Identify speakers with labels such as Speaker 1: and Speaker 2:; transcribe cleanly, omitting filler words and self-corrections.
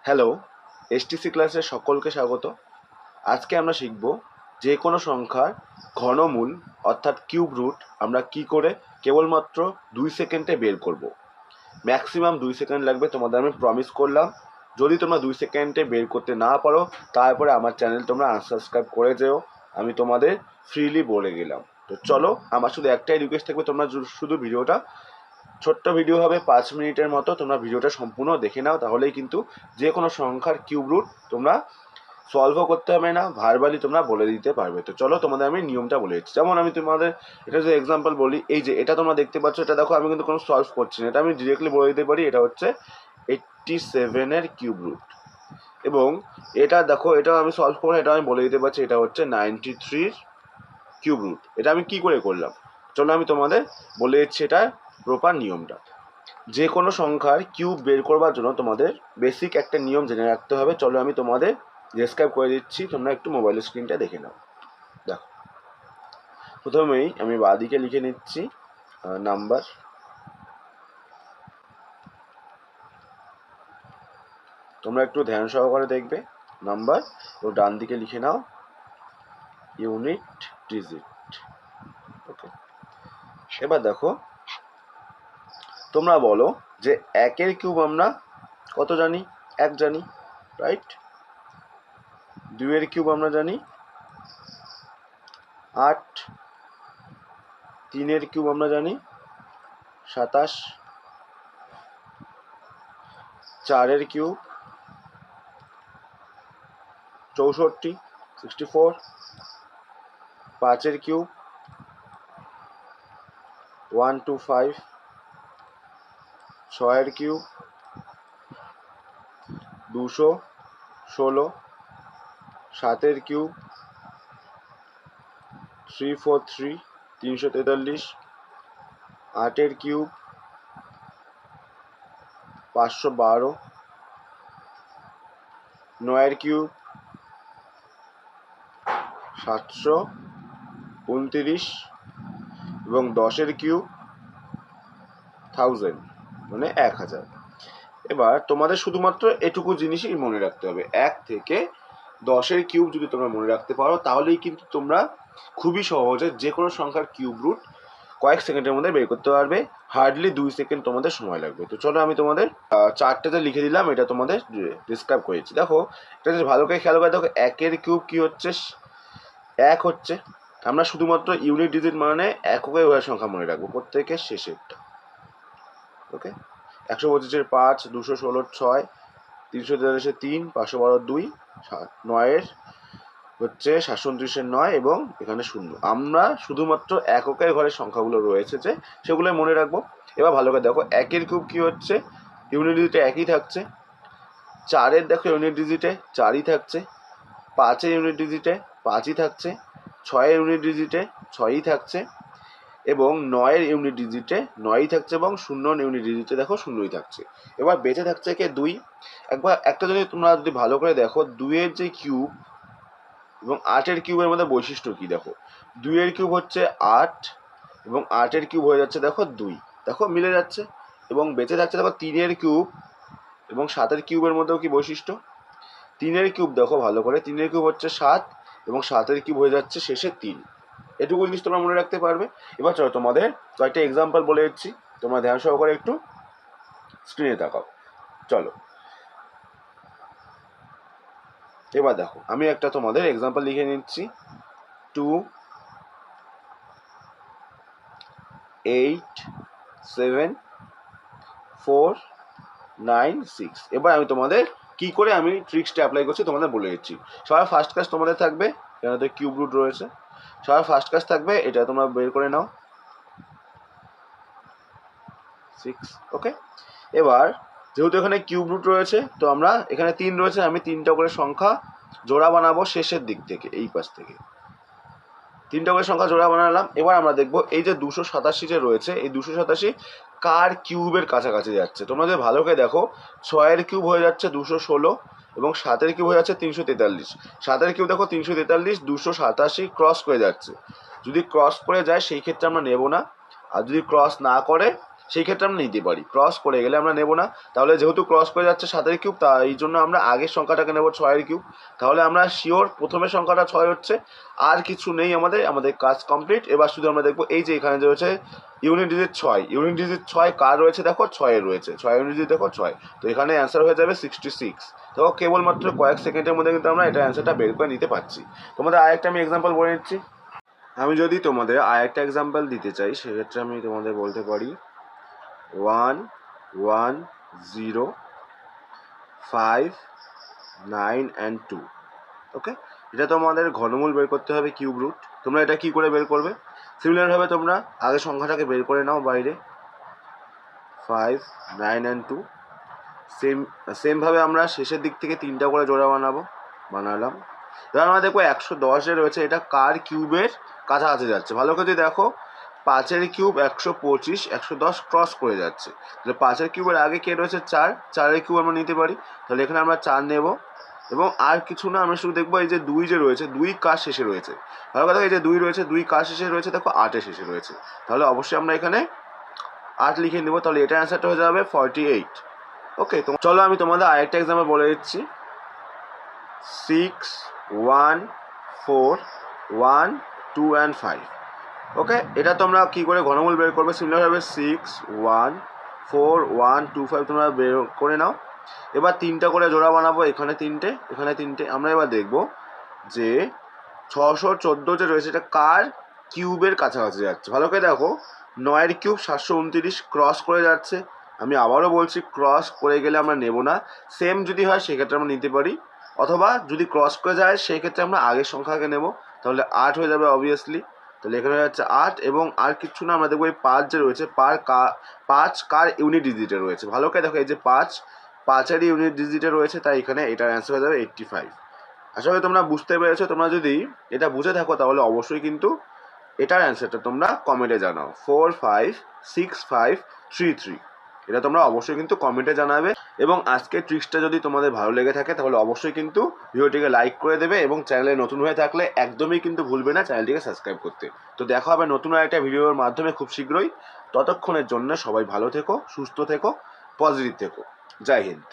Speaker 1: Hello, STC ক্লাসে সকলকে স্বাগত। আজকে আমরা শিখব যে কোনো সংখ্যার ঘনমূল অর্থাৎ কিউব রুট আমরা কি করে কেবলমাত্র 2 সেকেন্ডে বের করব। ম্যাক্সিমাম 2 সেকেন্ড লাগবে, তোমাদের আমি প্রমিস করলাম। যদি তোমরা 2 সেকেন্ডে বের করতে না পারো তারপরে আমার চ্যানেল তোমরা আনসাবস্ক্রাইব করে যেও, আমি তোমাদের ফ্রিলি বলে গেলাম। তো চলো, আমার শুধু একটাই রিকোয়েস্ট থাকবে, তোমরা শুধু ভিডিওটা, ছোট্ট ভিডিও হবে 5 মিনিটের মতো, তোমরা ভিডিওটা সম্পূর্ণ দেখে নাও, তাহলেই কিন্তু যে কোনো সংখ্যার কিউব রুট তোমরা সলভও করতে হবে না, ভার্বালি তোমরা বলে দিতে পারবে। তো চলো তোমাদের আমি নিয়মটা বলে দিচ্ছি। যেমন আমি তোমাদের এটা যে এক্সাম্পল বলি, এই যে এটা তোমরা দেখতে পাচ্ছ, এটা দেখো আমি কিন্তু কোনো সলভ করছি না, এটা আমি ডিরেক্টলি বলে দিতে পারি এটা হচ্ছে 87 কিউব রুট। এবং এটা দেখো, এটাও আমি সলভ করবো, এটা আমি বলে দিতে পারছি এটা হচ্ছে 93 কিউব রুট। এটা আমি কি করে করলাম, চলো আমি তোমাদের বলে দিচ্ছি এটা প্রপার নিয়মটা। যে কোনো সংখ্যার কিউব বের করবার জন্য তোমাদের বেসিক একটা নিয়ম জেনে রাখতে হবে। চলো আমি তোমাদের ডেসক্রাইব করে দিচ্ছি, তোমরা একটু মোবাইলের স্ক্রিনটা দেখে নাও। দেখো, প্রথমেই আমি বাঁদিকে লিখে নিচ্ছি নাম্বার, তোমরা একটু ধ্যান সহকারে দেখবে নাম্বার, ও ডান দিকে লিখে নাও ইউনিট ডিজিট। ওকে, এবার দেখো তোমরা বলো যে একের কিউব আমরা কত জানি, 1 জানি, রাইট। 2 এর কিউব আমরা জানি 8, 3 এর কিউব আমরা জানি 27, 4 এর কিউব 64, 64, 5 এর কিউব 125, 6 এর কিউব 216, 7 এর কিউব 343, 343, 8 এর কিউব 512, 9 এর কিউব 729 এবং 10 এর কিউব 1000, মানে 1000। এবার তোমাদের শুধুমাত্র এটুকু জিনিসই মনে রাখতে হবে, 1 থেকে 10 এর কিউব যদি তোমরা মনে রাখতে পারো তাহলেই কিন্তু তোমরা খুবই সহজে যে কোনো সংখ্যার কিউব রুট কয়েক সেকেন্ডের মধ্যে বের করতে পারবে। হার্ডলি 2 সেকেন্ড তোমাদের সময় লাগবে। তো চলো আমি তোমাদের চারটেতে লিখে দিলাম, এটা তোমাদের ডিসক্রাইব করেছি। দেখো এটা ভালো করে খেয়াল করে দেখো, 1 এর কিউব কি হচ্ছে, 1 হচ্ছে। আমরা শুধুমাত্র ইউনিট ডিজিট মানে এককের ঘরের সংখ্যা মনে রাখবো, প্রত্যেকের শেষেরটা। ওকে, 125 5, 216 6, 343 3, 512 2, 9 হচ্ছে 27 9 এবং এখানে 0। আমরা শুধুমাত্র এককের ঘরের সংখ্যাগুলো রয়েছে যে সেগুলো মনে রাখবো। এবার ভালো করে দেখো, 1 এর কিউব কি হচ্ছে, ইউনিট ডিজিটে 1ই থাকছে। 4 এর দেখো ইউনিট ডিজিটে 4ই থাকছে। 5 এর ইউনিট ডিজিটে 5ই থাকছে। 6 এর ইউনিট ডিজিটে 6ই থাকছে এবং 9 এর ইউনিট ডিজিটে 9ই থাকছে এবং 0 ইউনিট ডিজিটে দেখো 0ই থাকছে। এবার বেঁচে থাকছে কে, 2। একবার একটা যদি তোমরা যদি ভালো করে দেখো, 2 এর যে কিউব এবং 8 এর কিউবের মধ্যে বৈশিষ্ট্য কি দেখো, 2 এর কিউব হচ্ছে 8 এবং 8 এর কিউব হয়ে যাচ্ছে দেখো 2, দেখো মিলে যাচ্ছে। এবং বেঁচে থাকছে দেখো 3 এর কিউব এবং 7 এর কিউবের মধ্যেও কি বৈশিষ্ট্য, 3 এর কিউব দেখো ভালো করে, 3 এর কিউব হচ্ছে 7 এবং 7 এর কিউব হয়ে যাচ্ছে শেষে 3। এটুকু জিনিস তোমরা মনে রাখতে পারবে। এবার চলো তোমাদের কয়েকটা এক্সাম্পল বলে দিচ্ছি, তোমরা ধ্যান সহকারে একটু স্ক্রিনে তাকাও। চলো এবার দেখো আমি একটা তোমাদের এক্সাম্পল লিখে নিচ্ছি, 2 8 7 4 9 6। এবার আমি তোমাদের কি করে আমি ট্রিক্সটা অ্যাপ্লাই করছি তোমাদের বলে দিচ্ছি। সবার ফার্স্ট কাজ তোমাদের থাকবে, এখানে কিউব রুট রয়েছে, সবার ফার্স্ট কাজ থাকবে এটা তোমরা বের করে নাও 6। ওকে, এবার যেহেতু এখানে কিউব রুট রয়েছে তো আমরা এখানে 3 রয়েছে, আমি 3টা করে সংখ্যা জোড়া বানাবো শেষের দিক থেকে, এই পাশ থেকে 3টা করে সংখ্যা জোড়া বানালাম। এবার আমরা দেখবো এই যে 287 যে রয়েছে, এই 287 কার কিউবের কাছাকাছি যাচ্ছে। তোমরা যদি ভালো করে দেখো, 6 এর কিউব হয়ে যাচ্ছে 216 এবং 7 এর কিউব হয়ে যাচ্ছে 343। 7 এর কিউব দেখো 343, 287 ক্রস করে যাচ্ছে। যদি ক্রস করে যায় সেই ক্ষেত্রে আমরা নেব না, আর যদি ক্রস না করে সেই ক্ষেত্রে আমরা নিতে পারি। ক্রস করে গেলে আমরা নেব না, তাহলে যেহেতু ক্রস করে যাচ্ছে 7-এর কিউব, তাই জন্য আমরা আগের সংখ্যাটাকে নেব 6-এর কিউব। তাহলে আমরা শিওর প্রথমের সংখ্যাটা 6 হচ্ছে, আর কিছু নেই, আমাদের কাজ কমপ্লিট। এবার শুধু আমরা দেখবো এই যে এখানে যে রয়েছে ইউনিট ডিজিট 6, ইউনিট ডিজিট 6 কার রয়েছে দেখো 6-এর রয়েছে, 6 ইউনিট ডিজিট দেখো 6, তো এখানে অ্যান্সার হয়ে যাবে 66। তো কেবলমাত্র কয়েক সেকেন্ডের মধ্যে কিন্তু আমরা এটা অ্যান্সারটা বের করে নিতে পারছি। তোমাদের আরেকটা আমি এক্সাম্পল বলে নিচ্ছি। আমি যদি তোমাদের আরেকটা এক্সাম্পল দিতে চাই, সেক্ষেত্রে আমি তোমাদের বলতে পারি 1 1 0 5 9 and 2। ওকে, এটা তোমাদের ঘনমূল বের করতে হবে, কিউব রুট। তোমরা এটা কি করে বের করবে? সিমিলারভাবে তোমরা আগে সংখ্যাটাকে বের করে নাও বাইরে, 5 9 and 2। সেমভাবে আমরা শেষের দিক থেকে 3টা করে জোড়া বানালাম। এবার আমরা দেখবো 110 রয়েছে, এটা কার কিউবের কাছাকাছি যাচ্ছে? ভালো করে দেখো, 5-এর কিউব 125, 110 ক্রস করে যাচ্ছে, তাহলে 5-এর কিউবের আগে কে রয়েছে? 4, 4-এর কিউব আমরা নিতে পারি, তাহলে এখানে আমরা 4 নেব। এবং আর কিছু না, আমরা শুধু দেখবো এই যে 2 যে রয়েছে, 2 কার শেষে রয়েছে। ভালো কথা, এই যে 2 রয়েছে, 2 কার শেষে রয়েছে দেখো 8-এর শেষে রয়েছে, তাহলে অবশ্যই আমরা এখানে 8 লিখে নেব, তাহলে এটা অ্যান্সারটা হয়ে যাবে 48। ওকে, তো চলো আমি তোমাদের আরেকটা এক্সাম্পল বলে দিচ্ছি। 6 1 4 1 2 and 5। ওকে, এটা তোমরা কি করে ঘনমূল বের করবে? সিমিলারভাবে 6 1 4 1 2 5 তোমরা বের করে নাও। এবার 3টা করে জোড়া বানাবো, এখানে 3টে, এখানে 3টে। আমরা এবার দেখবো যে 614 যে রয়েছে এটা কার কিউবের কাছাকাছি যাচ্ছে? ভালো করে দেখো, 9-এর কিউব 729 ক্রস করে যাচ্ছে। আমি আবারও বলছি, ক্রস করে গেলে আমরা নেব না। সেম যদি হয় সেক্ষেত্রে আমরা নিতে পারি, অথবা যদি ক্রস করে যায় সেই ক্ষেত্রে আমরা আগের সংখ্যাকে নেব, তাহলে 8 হয়ে যাবে অবভিয়াসলি। তাহলে এখানে হয়ে যাচ্ছে 8, এবং আর কিছু না, আমরা দেখবো এই 5 যে রয়েছে, 5 কার ইউনিট ডিজিটে রয়েছে? ভালো করে দেখো, এই যে 5-এর ইউনিট ডিজিটে রয়েছে, তাই এখানে এটার অ্যান্সার হয়ে যাবে 85। আশা করি তোমরা বুঝতে পেরেছো। তোমরা যদি এটা বুঝে থাকো তাহলে অবশ্যই কিন্তু এটার অ্যান্সারটা তোমরা কমেন্টে জানাও, 4 5 6 5 3 3। এটা তোমরা অবশ্যই কিন্তু কমেন্টে জানাবে। এবং আজকের ট্রিক্সটা যদি তোমাদের ভালো লেগে থাকে তাহলে অবশ্যই কিন্তু ভিডিওটিকে লাইক করে দেবে, এবং চ্যানেলে নতুন হয়ে থাকলে একদমই কিন্তু ভুলবে না চ্যানেলটিকে সাবস্ক্রাইব করতে। তো দেখা হবে নতুন একটা ভিডিওর মাধ্যমে খুব শীঘ্রই। ততক্ষণের জন্য সবাই ভালো থেকো, সুস্থ থেকো, পজিটিভ থেকো। জয় হিন্দ।